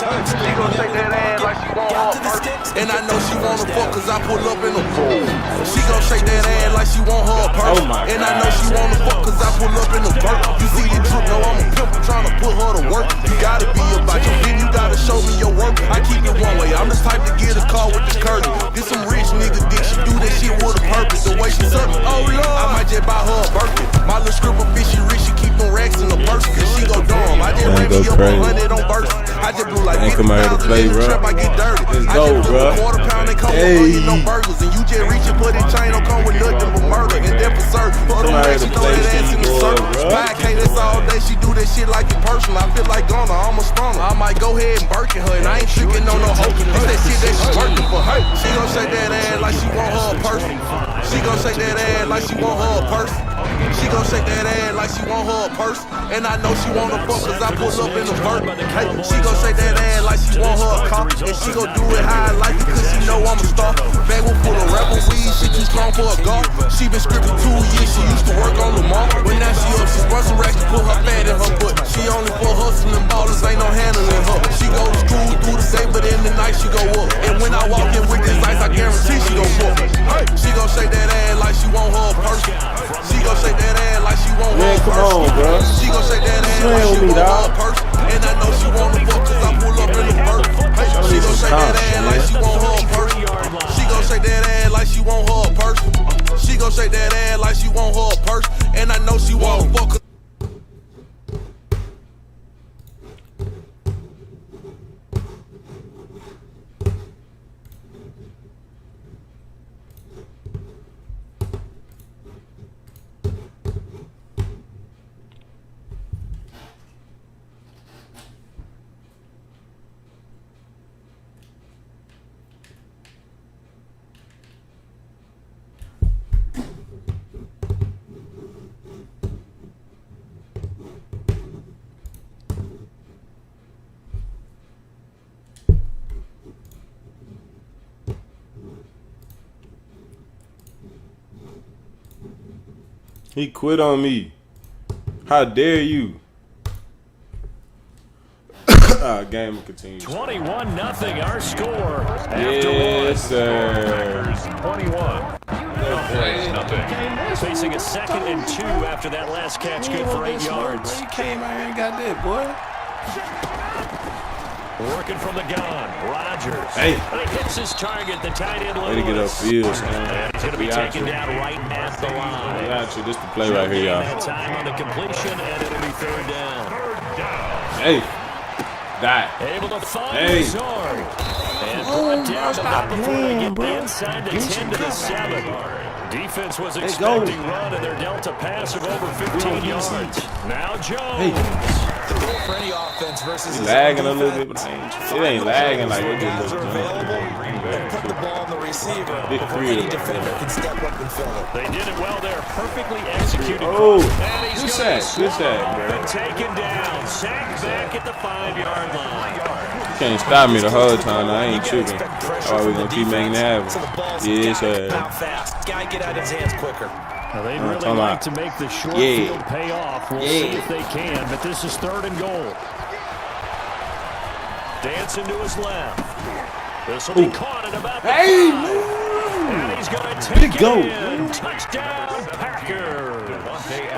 She gon' shake that ass like she want her purse. And I know she wanna fuck cause I pull up in a pool. She gon' shake that ass like she want her purse. And I know she wanna fuck cause I pull up in a vert. You see the drip, know I'm a pimp, tryna put her to work. You gotta be about your business, you gotta show me your work. I keep it one way, I'm the type to get a car with the curtain. This some rich nigga dick, she do that shit with a purpose. The way she suck me, oh Lord, I might just buy her a Birkin. My little scribble bitch, she rich, she keep them racks in the purse. Cause she go dumb, I just ran me up 100 on verse. I just blew like 50 pounds and in the trap, I get dirty. I just blew a £1/4 and come with eating no burgers. And you just reach and put it chain, don't come with nothing but murder. And then for certain, for the racks, she throw that ass in the circle. 5K, that's all day, she do that shit like it personal. I feel like Gunna, I'm a stunner. I might go ahead and Birkin her, and I ain't tricking on no hoe. It's that shit that she working for her. She gon' shake that ass like she want her a purse. She gon' shake that ass like she want her a purse. She gon' shake that ass like she want her a purse. And I know she wanna fuck cause I pull up in the vert. Hey, she gon' shake that ass like she want her a car. And she gon' do it how I like it cause she know I'm a star. Bag one full of rebel weed, she too strong for a guard. She been scripting 2 years, she used to work on Lamar. But now she up, she spun some racks to put her fat in her butt. She only for hustling ballers, ain't no handling her. She go to school through the day, but in the night she go up. And when I walk in with this ice, I guarantee she gon' fuck. Hey, she gon' shake that ass like she want her a purse. She gon' shake that ass like she want her a purse. She gon' shake that ass like she want her a purse. And I know she wanna fuck cause I pull up in the vert. Hey, she gon' shake that ass like she want her a purse. She gon' shake that ass like she want her a purse. She gon' shake that ass like she want her a purse. And I know she wanna fuck. He quit on me. How dare you? Game continues. 21-0 our score. Yes, sir. 21. Facing a 2nd and 2 after that last catch, good for 8 yards. He came out here and got that, boy. Working from the gun, Rodgers. Hey. And he hits his target, the tight end Lewis. Way to get upfield, man. And he's going to be taken down right at the line. Got you. This the play right here, y'all. That time on the completion, and it'll be 3rd down. Hey. Die. Able to find Hey. Lazard. And brought down about before they get inside the 10 to the 7. Defense was expecting run, and their delta pass of over 15 yards. Now Jones. The goal for any offense versus lagging a little bit, but it ain't lagging like it just looks and put the ball on the receiver before any defender can step up and fill it. They did it well there. Perfectly executed. Oh, good sack, bro. Been taken down. Sacked back at the 5-yard line. You can't stop me the whole time. I ain't tripping. Oh, we gonna keep making it happen. Yes, sir. How fast? Guy get out his hands quicker. Now they'd really like to make the short field pay off. We'll see if they can, but this is 3rd and goal. Dancing to his left. This will be caught at about the 5. And he's going to take it in. Touchdown, Packers.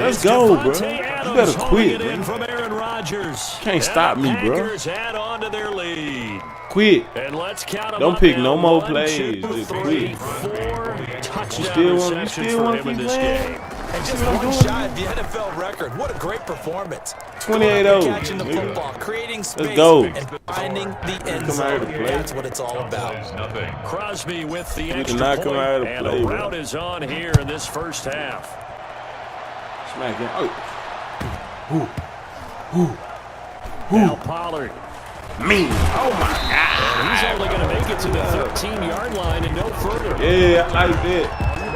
Let's go, bro. You better quit, in from Aaron Rodgers. Can't stop me, bro. Packers add on to their lead. Quit. And let's count them Don't pick now. no more 1, plays. 2, Just 3, quit. 4 touchdown You receptions still for want him in to this game. And just one shy of the NFL record. What a great performance. 28-0. Catching the football, creating space, Let's go. and finding the end Come out here to zone. play. That's what it's all about. Crosby with the We extra cannot point, come out here to and play, the bro. route is on here in this first half. Smack him. Now Pollard. Me. Oh, my God. And he's only going to make it to the 13-yard line and no further. Yeah, I like that.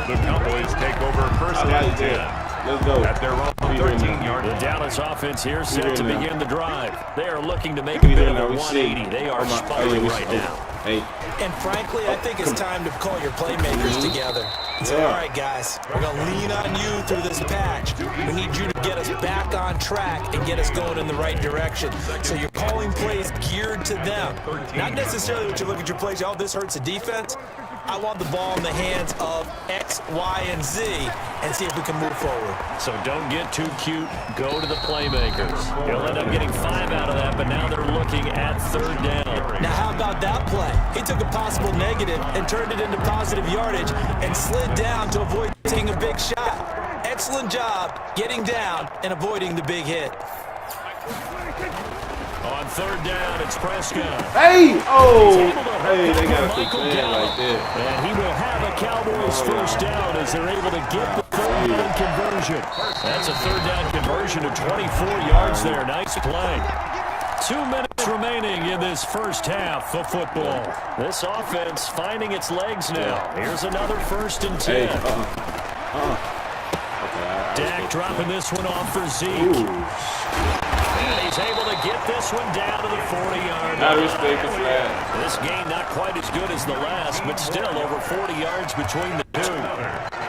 The Cowboys take over first and 10. Let's go. At their own 13-yard The line. Dallas offense here set to begin the drive. They are looking to make a We bit there of now. a We 180. see. They are spiraling right now. Hey. And frankly, I think it's time to call your playmakers together. So, all right, guys, we're going to lean on you through this patch. We need you to get us back on track and get us going in the right direction. So you're calling plays geared to them. Not necessarily what you look at your plays, oh, this hurts the defense. I want the ball in the hands of X, Y, and Z and see if we can move forward. So don't get too cute. Go to the playmakers. He'll end up getting 5 out of that, but now they're looking at 3rd down. Now, how about that play? He took a possible negative and turned it into positive yardage and slid down to avoid taking a big shot. Excellent job getting down and avoiding the big hit. On 3rd down, it's Prescott. Hey! Oh! Hey, they got to put man like that. And he will have a Cowboys 1st down as they're able to get the 3rd down conversion. That's a 3rd down conversion of 24 yards there. Nice play. 2 minutes remaining in this first half of football. This offense finding its legs now. Here's another 1st and 10. Dak dropping this one off for Zeke. And he's able to get this one down to the 40-yard line. This game not quite as good as the last, but still over 40 yards between the two.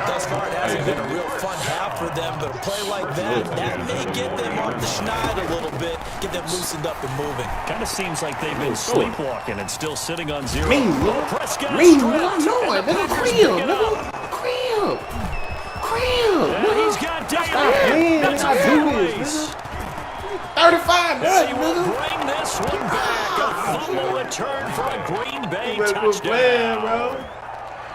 Thus far, it hasn't been a real fun half for them, but a play like that may get them off the schneid a little bit, get them loosened up and moving. Kind of seems like they've been sleepwalking and still sitting on 0. Prescott he's got down. That's a fair race. 35 He will bring this one back. A fumble return for a Green Bay touchdown. Bro.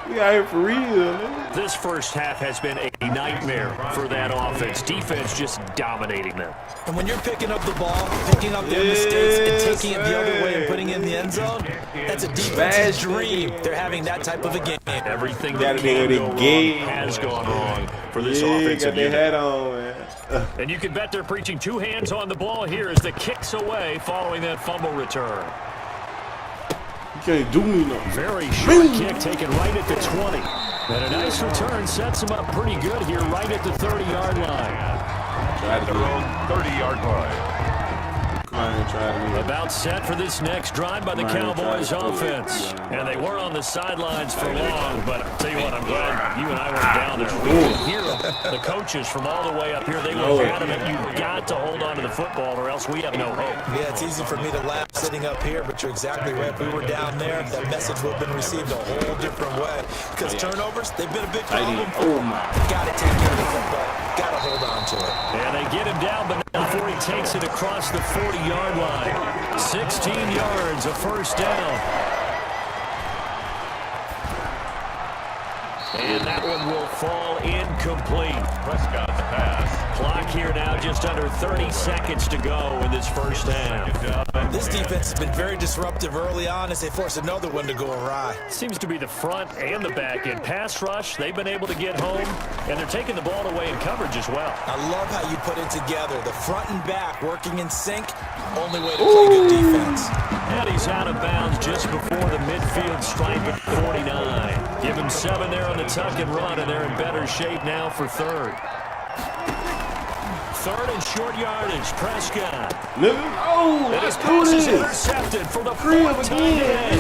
We out here for real, man. This first half has been a nightmare for that offense. Defense just dominating them. And when you're picking up the ball, picking up their mistakes and taking it the other way and putting it in the end zone, that's a defense's dream. They're having that type of a game. Everything that can go wrong has gone wrong for this offensive unit. Hat on, man. And you can bet they're preaching 2 hands on the ball here as the kick's away following that fumble return. Can't do me nothing. Very short kick taken right at the 20. And a nice return sets him up pretty good here right at the 30-yard line. At their own 30-yard line. About set for this next drive by the Cowboys offense. And they were on the sidelines for long, but I'll tell you what, I'm glad you and I weren't down there. We could hear the coaches from all the way up here. They were adamant, you've got to hold on to the football or else we have no hope. Yeah, it's easy for me to laugh sitting up here, but you're exactly right. If we were down there, that message would have been received a whole different way. Because turnovers, they've been a big problem. Got to take care of the football. Got to hold on to it. And they get him down, but now before he takes it across the 40-yard line. 16 yards, a 1st down. And that one will fall incomplete. Prescott's pass. Clock here now, just under 30 seconds to go in this first half. This defense has been very disruptive early on as they force another one to go awry. Seems to be the front and the back end. Pass rush, they've been able to get home, and they're taking the ball away in coverage as well. I love how you put it together. The front and back working in sync. Only way to play good defense. And he's out of bounds just before the midfield stripe at 49. Give him 7 there on the tuck and run, and they're in better shape now for 3rd. 3rd and short yardage, Prescott. Oh, His pass is intercepted for the 4th time today.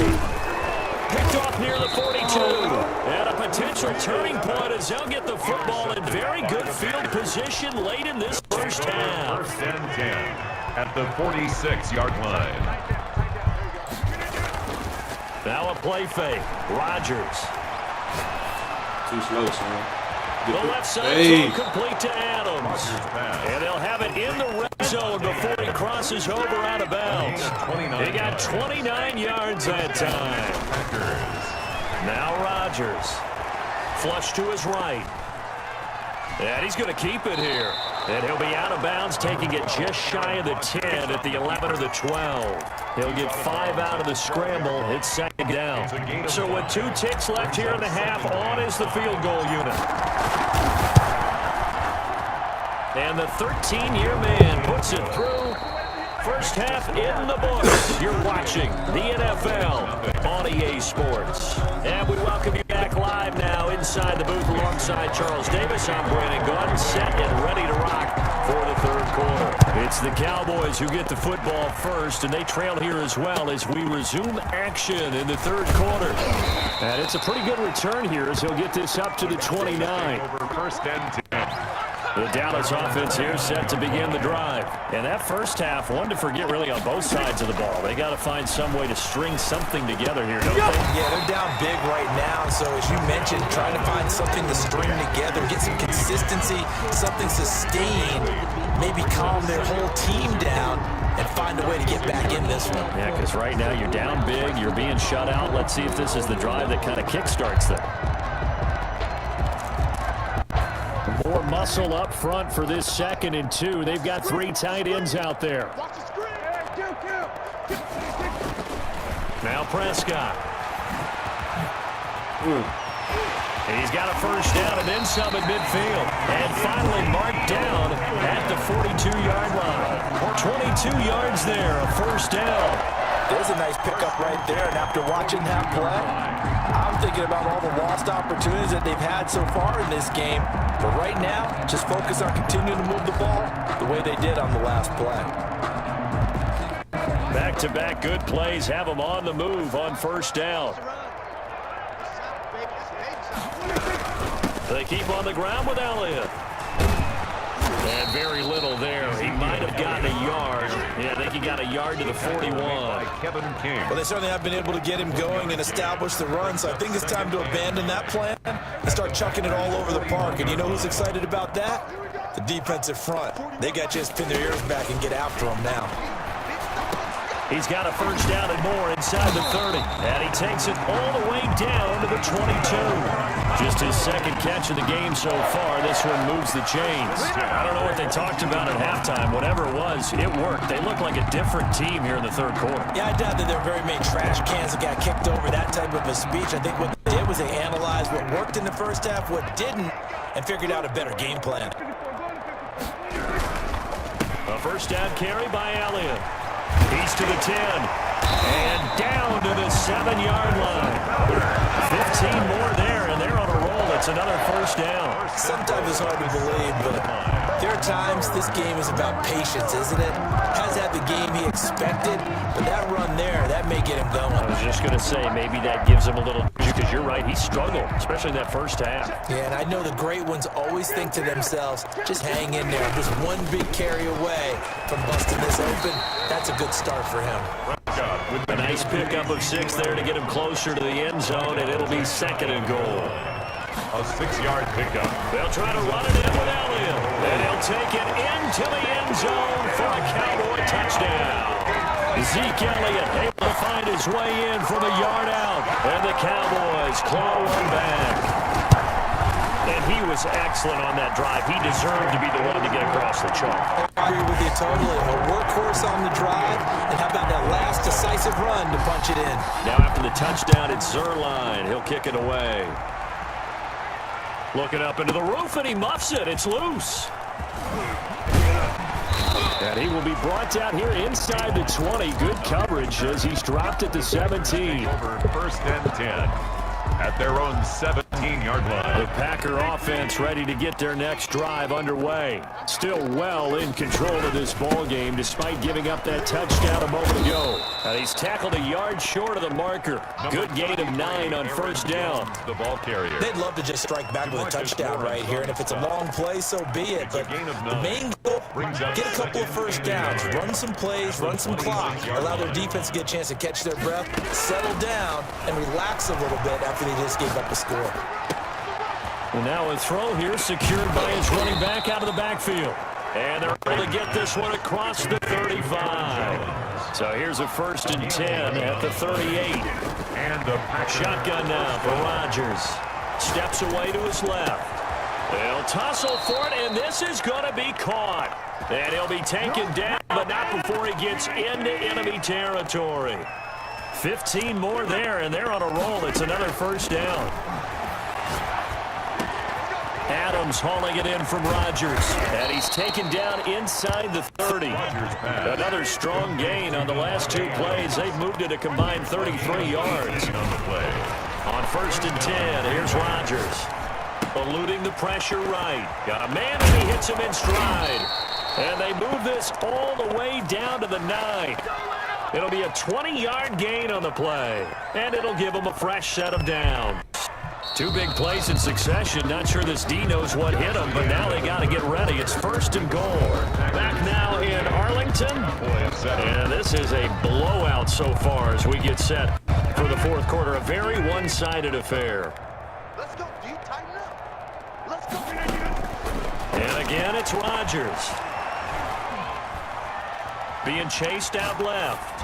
Picked off near the 42. And a potential turning point as they'll get the football in very good field position late in this first half. 1st and 10 at the 46-yard line. Now a play fake. Rodgers. Too slow, son. The left side throw complete to Adams. And they'll have it in the red zone before he crosses over out of bounds. He got 29 yards that time. Now Rodgers. Flush to his right. And he's going to keep it here. And he'll be out of bounds, taking it just shy of the 10 at the 11 or the 12. He'll get 5 out of the scramble. It's 2nd down. So with 2 ticks left here in the half, on is the field goal unit. And the 13-year man puts it through. First half in the books. You're watching the NFL on EA Sports. And we welcome you back live now inside the booth alongside Charles Davis. I'm Brandon Gordon, set and ready to rock for the third quarter. It's the Cowboys who get the football first, and they trail here as well as we resume action in the third quarter. And it's a pretty good return here as he'll get this up to the 29. Over first and 10. The Dallas offense here set to begin the drive. And that first half, one to forget really on both sides of the ball. They got to find some way to string something together here, don't they? Yeah, they're down big right now. So as you mentioned, trying to find something to string together, get some consistency, something sustained, maybe calm their whole team down and find a way to get back in this one. Yeah, because right now you're down big, you're being shut out. Let's see if this is the drive that kind of kickstarts them. More muscle up front for this 2nd and 2. They've got 3 tight ends out there. Now Prescott. He's got a first down and then some at midfield. And finally marked down at the 42-yard line. 22 yards there, a first down. There's a nice pickup right there, and after watching that play, I'm thinking about all the lost opportunities that they've had so far in this game. But right now, just focus on continuing to move the ball the way they did on the last play. Back-to-back good plays have them on the move on first down. They keep on the ground with Elliott. And very little there. He might have gotten a yard. Yeah, I think he got a yard to the 41. Kevin King. Well, they certainly have been able to get him going and establish the run, so I think it's time to abandon that plan and start chucking it all over the park. And you know who's excited about that? The defensive front. They got to just pin their ears back and get after him now. He's got a first down and more inside the 30. And he takes it all the way down to the 22. Just his 2nd catch of the game so far. This one moves the chains. I don't know what they talked about at halftime. Whatever it was, it worked. They look like a different team here in the third quarter. Yeah, I doubt that there are very many trash cans that got kicked over, that type of a speech. I think what they did was they analyzed what worked in the first half, what didn't, and figured out a better game plan. A first down carry by Elliott. He's to the 10. And down to the 7-yard line. 15 more there, and they're on a roll. It's another first down. Sometimes it's hard to believe, but there are times this game is about patience, isn't it? Has had the game he expected, but that run there, that may get him going. I was just going to say, maybe that gives him a little, because you're right, he struggled, especially in that first half. Yeah, and I know the great ones always think to themselves, just hang in there. I'm just one big carry away from busting this open. That's a good start for him. A nice pickup of 6 there to get him closer to the end zone, and it'll be 2nd and goal. A 6-yard pickup. They'll try to run it in with Elliott, and he'll take it into the end zone for a Cowboy touchdown. Zeke Elliott able to find his way in from a yard out, and the Cowboys claw one back. And he was excellent on that drive. He deserved to be the one to get across the chalk. I agree with you totally. A workhorse on the drive, and how about that last decisive run to punch it in? Now after the touchdown, it's Zerline. He'll kick it away. Looking up into the roof, and he muffs it. It's loose. And he will be brought down here inside the 20. Good coverage as he's dropped at the 17. Over first and 10 at their own 17-yard line. The Packer offense ready to get their next drive underway. Still well in control of this ball game despite giving up that touchdown a moment ago. And he's tackled a yard short of the marker. Good gain of 9 on first down. The ball carrier. They'd love to just strike back with a touchdown right here, and if it's a long play, so be it. But the main goal, get a couple of first downs, run some plays, run some clock, allow their defense to get a chance to catch their breath, settle down, and relax a little bit after they just gave up a score. And now a throw here secured by his running back out of the backfield. And they're able to get this one across the 35. So here's a first and 10 at the 38. And the shotgun now for Rodgers. Steps away to his left. They'll tussle for it, and this is going to be caught. And he'll be taken down, but not before he gets into enemy territory. 15 more there, and they're on a roll. It's another first down. Adams hauling it in from Rodgers, and he's taken down inside the 30. Another strong gain on the last 2 plays. They've moved it a combined 33 yards. On first and 10, here's Rodgers. Eluding the pressure right. Got a man, and he hits him in stride. And they move this all the way down to the 9. It'll be a 20-yard gain on the play, and it'll give them a fresh set of downs. 2 big plays in succession. Not sure this D knows what hit them, but now they got to get ready. It's 1st and goal. Back now in Arlington. And this is a blowout so far as we get set for the 4th quarter. A very one-sided affair. Let's go, D. Tighten up. Let's go. And again, it's Rodgers. Being chased out left.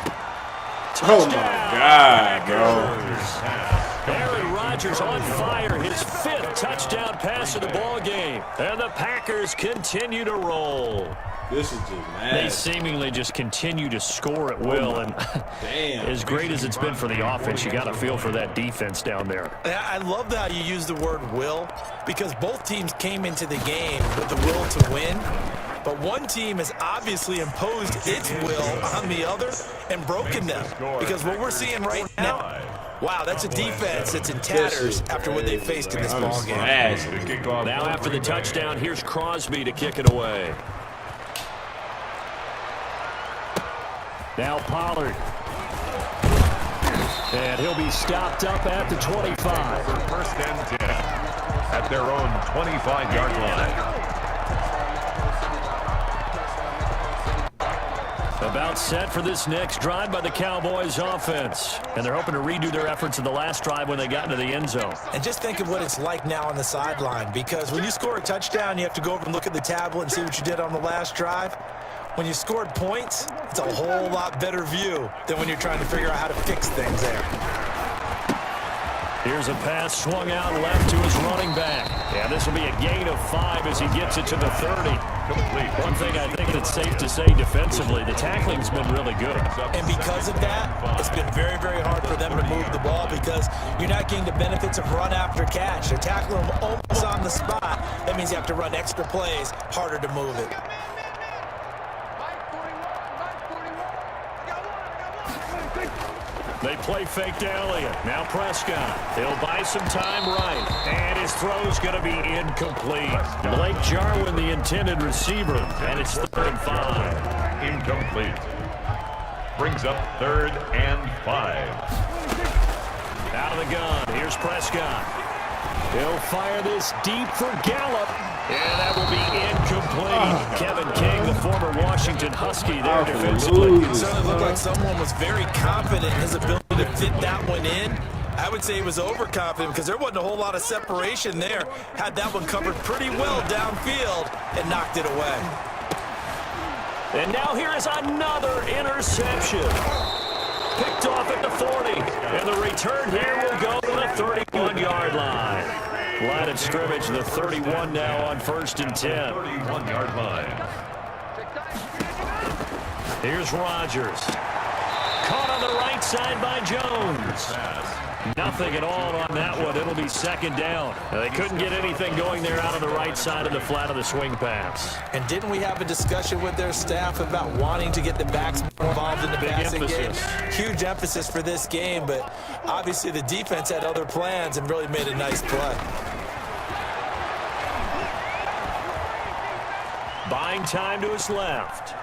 Oh, my God, bro. Aaron Rodgers on fire, his 5th touchdown pass of the ball game. And the Packers continue to roll. This is just mad. They seemingly just continue to score at will. And damn. as great as it's been for the offense, you got to feel for that defense down there. I love how you use the word will, because both teams came into the game with the will to win. But one team has obviously imposed its will on the other and broken them. Because what we're seeing right now, wow, that's a defense that's in tatters after what they faced in this ball game. Now after the touchdown, here's Crosby to kick it away. Now Pollard. And he'll be stopped up at the 25. For 1st and 10 at their own 25-yard line. About set for this next drive by the Cowboys offense. And they're hoping to redo their efforts in the last drive when they got into the end zone. And just think of what it's like now on the sideline, because when you score a touchdown, you have to go over and look at the tablet and see what you did on the last drive. When you scored points, it's a whole lot better view than when you're trying to figure out how to fix things there. Here's a pass swung out left to his running back. Yeah, this will be a gain of 5 as he gets it to the 30. One thing I think it's safe to say defensively, the tackling's been really good. And because of that, it's been very, very hard for them to move the ball, because you're not getting the benefits of run after catch. They're tackling them almost on the spot. That means you have to run extra plays, harder to move it. They play fake to Elliott. Now Prescott. He'll buy some time right. And his throw's going to be incomplete. Blake Jarwin, the intended receiver. And it's 3rd and 5. Incomplete. Brings up 3rd and 5. Out of the gun. Here's Prescott. He'll fire this deep for Gallup. And that will be incomplete. Kevin King, the former Washington Husky there defensively. It certainly looked like someone was very confident in his ability to fit that one in. I would say he was overconfident, because there wasn't a whole lot of separation there. Had that one covered pretty well downfield and knocked it away. And now here is another interception. Picked off at the 40. And the return here will go to the 31-yard line. Line of scrimmage, the 31 now on 1st and 10. 31-yard line. Here's Rodgers. Caught on the right side by Jones. Nothing at all on that one. It'll be 2nd down. They couldn't get anything going there out of the right side of the flat of the swing pass. And didn't we have a discussion with their staff about wanting to get the backs more involved in the passing game? Huge emphasis for this game, but obviously the defense had other plans and really made a nice play. Buying time to his left.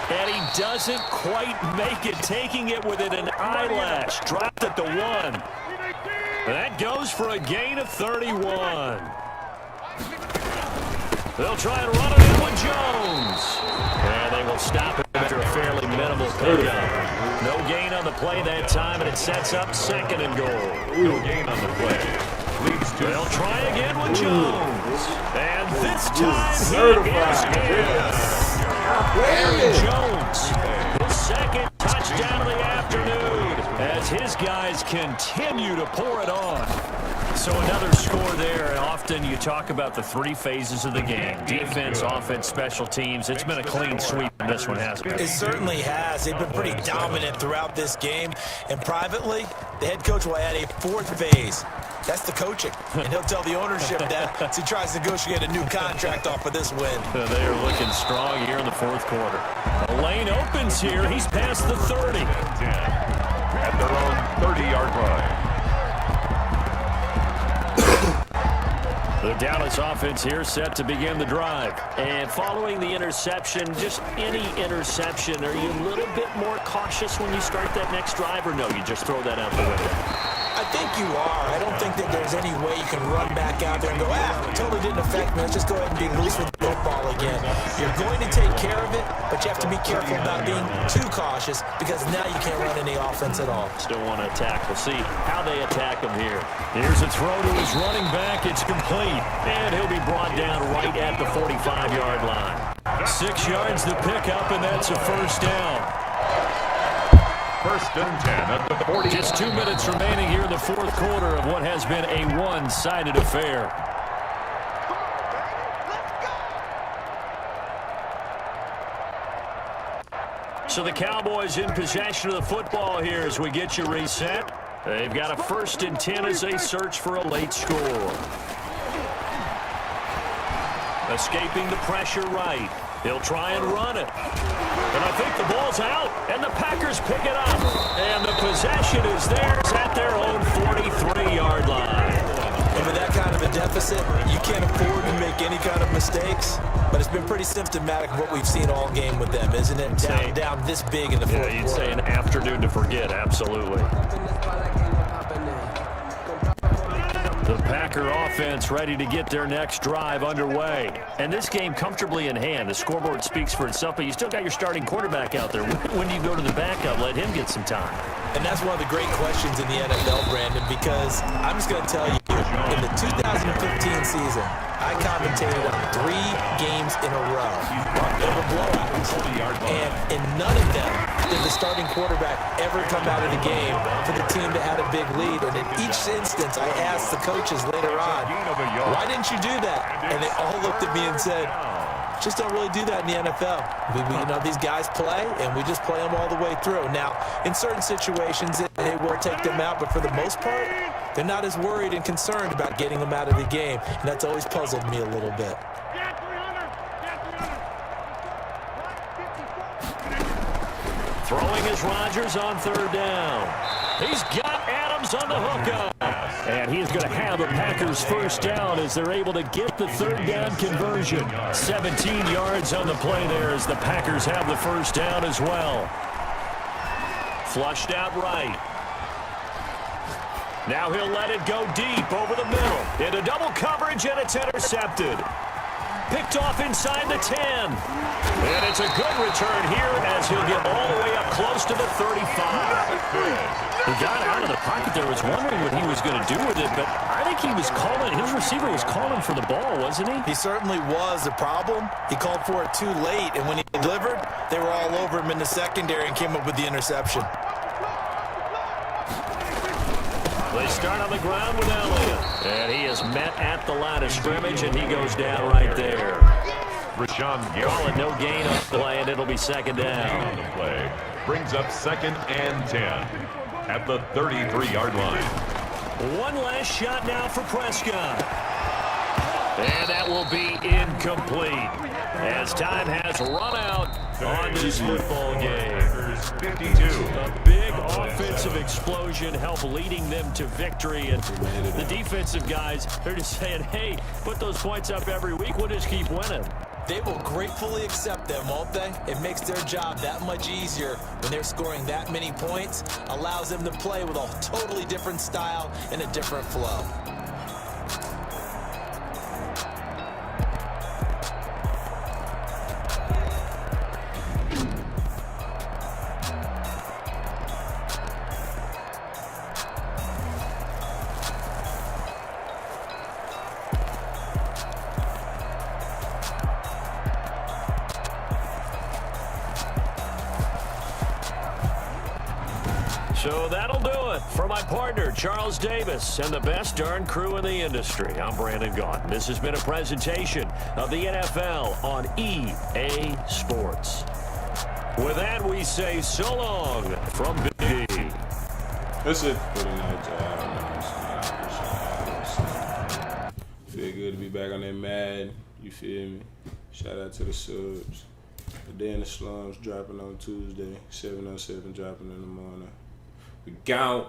And he doesn't quite make it, taking it within an eyelash. Dropped at the 1. That goes for a gain of 31. They'll try and run it in with Jones. And they will stop it after a fairly minimal pickup. No gain on the play that time, and it sets up 2nd and goal. No gain on the play. They'll try again with Jones. And this time he is in. Aaron Jones, his 2nd touchdown of the afternoon, as his guys continue to pour it on. So another score there, and often you talk about the 3 phases of the game: defense, offense, special teams. It's been a clean sweep in this one, hasn't it? It certainly has. They've been pretty dominant throughout this game. And privately, the head coach will add a 4th phase. That's the coaching. And he'll tell the ownership that as he tries to negotiate a new contract off of this win. They are looking strong here in the 4th quarter. The lane opens here. He's past the 30. At their own 30-yard line. The Dallas offense here set to begin the drive. And following the interception, just any interception, are you a little bit more cautious when you start that next drive, or no, you just throw that out the window? I think you are. I don't think that there's any way you can run back out there and go, it totally didn't affect me. Let's just go ahead and be loose with the football again. You're going to take care of it, but you have to be careful about being too cautious because now you can't run any offense at all. Still want to attack. We'll see how they attack him here. Here's a throw to his running back. It's complete, and he'll be brought down right at the 45-yard line. 6 yards the pickup, and that's a first down. First and 10 at the 40. Just 2 minutes remaining here in the fourth quarter of what has been a one-sided affair. So the Cowboys in possession of the football here as we get you reset. They've got a first and 10 as they search for a late score. Escaping the pressure right. He'll try and run it. And I think the ball's out, and the Packers pick it up. And the possession is theirs at their own 43-yard line. And with that kind of a deficit, you can't afford to make any kind of mistakes. But it's been pretty symptomatic of what we've seen all game with them, isn't it? Down this big in the fourth quarter. You'd say an afternoon to forget, absolutely. The Packer offense ready to get their next drive underway. And this game comfortably in hand. The scoreboard speaks for itself, but you still got your starting quarterback out there. When do you go to the backup? Let him get some time. And that's one of the great questions in the NFL, Brandon, because I'm just going to tell you, in the 2015 season, I commentated on 3 games in a row. They were blowouts. And in none of them did the starting quarterback ever come out of the game for the team that had a big lead. And in each instance, I asked the coaches later on, why didn't you do that? And they all looked at me and said, just don't really do that in the NFL. These guys play, and we just play them all the way through. Now, in certain situations, it will take them out, but for the most part, they're not as worried and concerned about getting them out of the game, and that's always puzzled me a little bit. Throwing is Rodgers on third down. He's got Adams on the hookup. And he's going to have the Packers first down as they're able to get the third down conversion. 17 yards on the play there as the Packers have the first down as well. Flushed out right. Now he'll let it go deep over the middle. Into double coverage, and it's intercepted. Picked off inside the 10. And it's a good return here as he'll get all the way up close to the 35. He got out of the pocket there. Was wondering what he was going to do with it, but I think he was calling. His receiver was calling for the ball, wasn't he? He certainly was. The problem, he called for it too late, and when he delivered, they were all over him in the secondary and came up with the interception. They start on the ground with Elliott. And he is met at the line of scrimmage, and he goes down right there. Call it no gain on the play, and it'll be second down. Play brings up second and 10 at the 33-yard line. One last shot now for Prescott. And that will be incomplete as time has run out on this football game. 52. A big offensive explosion helped leading them to victory. And the defensive guys, they're just saying, hey, put those points up every week. We'll just keep winning. They will gratefully accept them, won't they? It makes their job that much easier when they're scoring that many points. Allows them to play with a totally different style and a different flow. So that'll do it for my partner, Charles Davis, and the best darn crew in the industry. I'm Brandon Gaughan. This has been a presentation of the NFL on EA Sports. With that, we say so long from Big D. That's it for tonight, y'all. Feel good to be back on that Mad. You feel me? Shout out to the subs. The Day in the Slums dropping on Tuesday. 707 dropping in the morning. We gone.